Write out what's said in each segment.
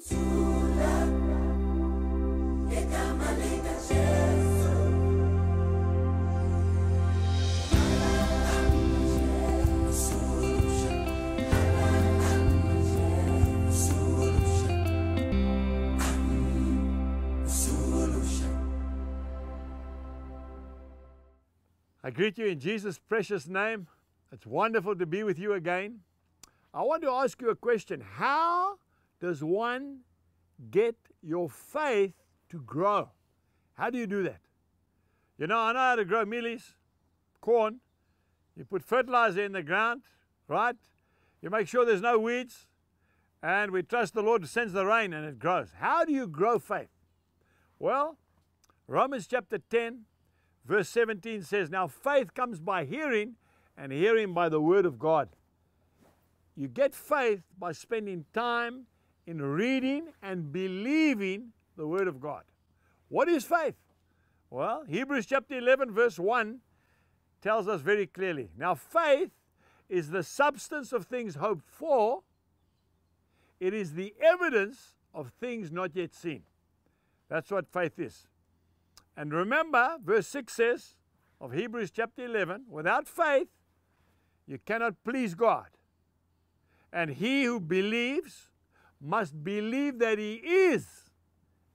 I greet you in Jesus' precious name. It's wonderful to be with you again. I want to ask you a question. How does one get your faith to grow? How do you do that? You know, I know how to grow mealies, corn. You put fertilizer in the ground, right? You make sure there's no weeds, and we trust the Lord sends the rain and it grows. How do you grow faith? Well, Romans chapter 10, verse 17 says, now faith comes by hearing, and hearing by the word of God. You get faith by spending time in reading and believing the word of God. What is faith? Well, Hebrews chapter 11, verse 1 tells us very clearly. Now faith is the substance of things hoped for. It is the evidence of things not yet seen. That's what faith is. And remember, verse 6 says of Hebrews chapter 11, without faith, you cannot please God. And he who believes must believe that he is,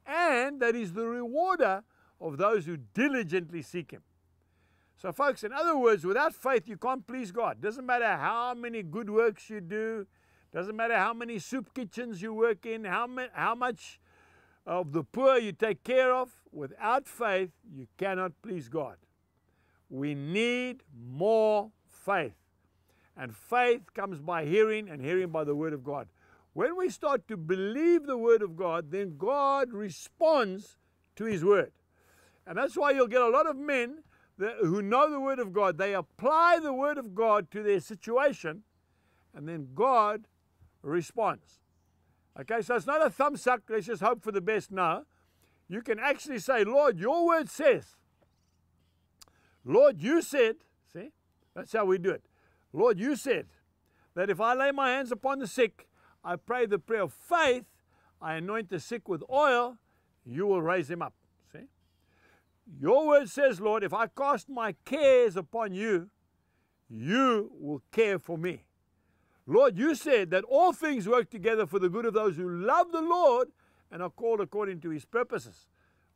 and that he's the rewarder of those who diligently seek him. So folks, in other words, without faith, you can't please God. Doesn't matter how many good works you do. Doesn't matter how many soup kitchens you work in, how much of the poor you take care of. Without faith, you cannot please God. We need more faith. And faith comes by hearing, and hearing by the word of God. When we start to believe the word of God, then God responds to his word. And that's why you'll get a lot of men who know the word of God. They apply the word of God to their situation, and then God responds. Okay, so it's not a thumb suck, let's just hope for the best. No. You can actually say, Lord, your word says. Lord, you said, see, that's how we do it. Lord, you said that if I lay my hands upon the sick, I pray the prayer of faith, I anoint the sick with oil, you will raise him up. See? Your word says, Lord, if I cast my cares upon you, you will care for me. Lord, you said that all things work together for the good of those who love the Lord and are called according to his purposes.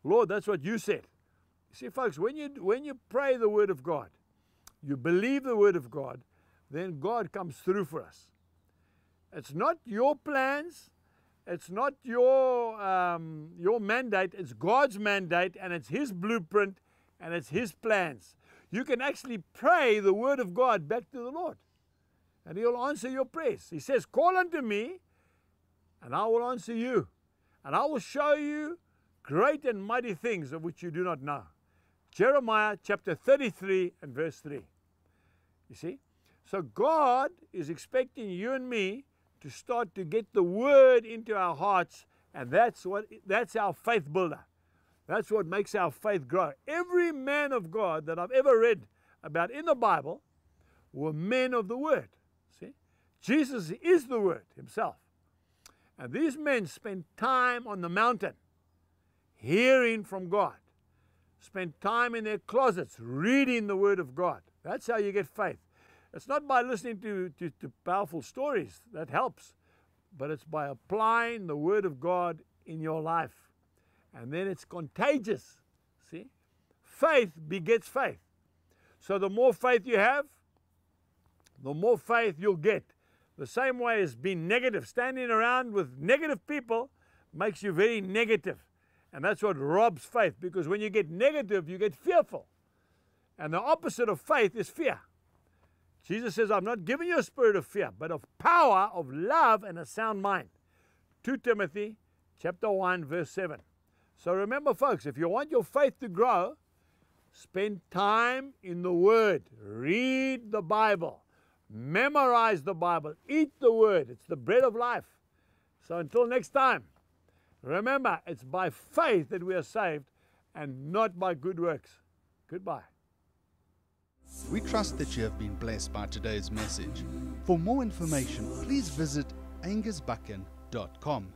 Lord, that's what you said. You see, folks, when you pray the word of God, you believe the word of God, then God comes through for us. It's not your plans, it's not your mandate, it's God's mandate, and it's his blueprint, and it's his plans. You can actually pray the word of God back to the Lord, and he'll answer your prayers. He says, call unto me, and I will answer you, and I will show you great and mighty things of which you do not know. Jeremiah chapter 33 and verse 3. You see? So God is expecting you and me to start to get the word into our hearts, and that's our faith builder. That's what makes our faith grow. Every man of God that I've ever read about in the Bible were men of the word. See? Jesus is the word himself. And these men spent time on the mountain hearing from God. Spent time in their closets reading the word of God. That's how you get faith. It's not by listening to powerful stories, that helps, but it's by applying the word of God in your life. And then it's contagious, see? Faith begets faith. So the more faith you have, the more faith you'll get. The same way as being negative, standing around with negative people makes you very negative. And that's what robs faith, because when you get negative, you get fearful. And the opposite of faith is fear. Jesus says, I'm not giving you a spirit of fear, but of power, of love, and a sound mind. 2 Timothy chapter 1, verse 7. So remember, folks, if you want your faith to grow, spend time in the Word. Read the Bible. Memorize the Bible. Eat the Word. It's the bread of life. So until next time, remember, it's by faith that we are saved and not by good works. Goodbye. We trust that you have been blessed by today's message. For more information, please visit angusbuchan.com.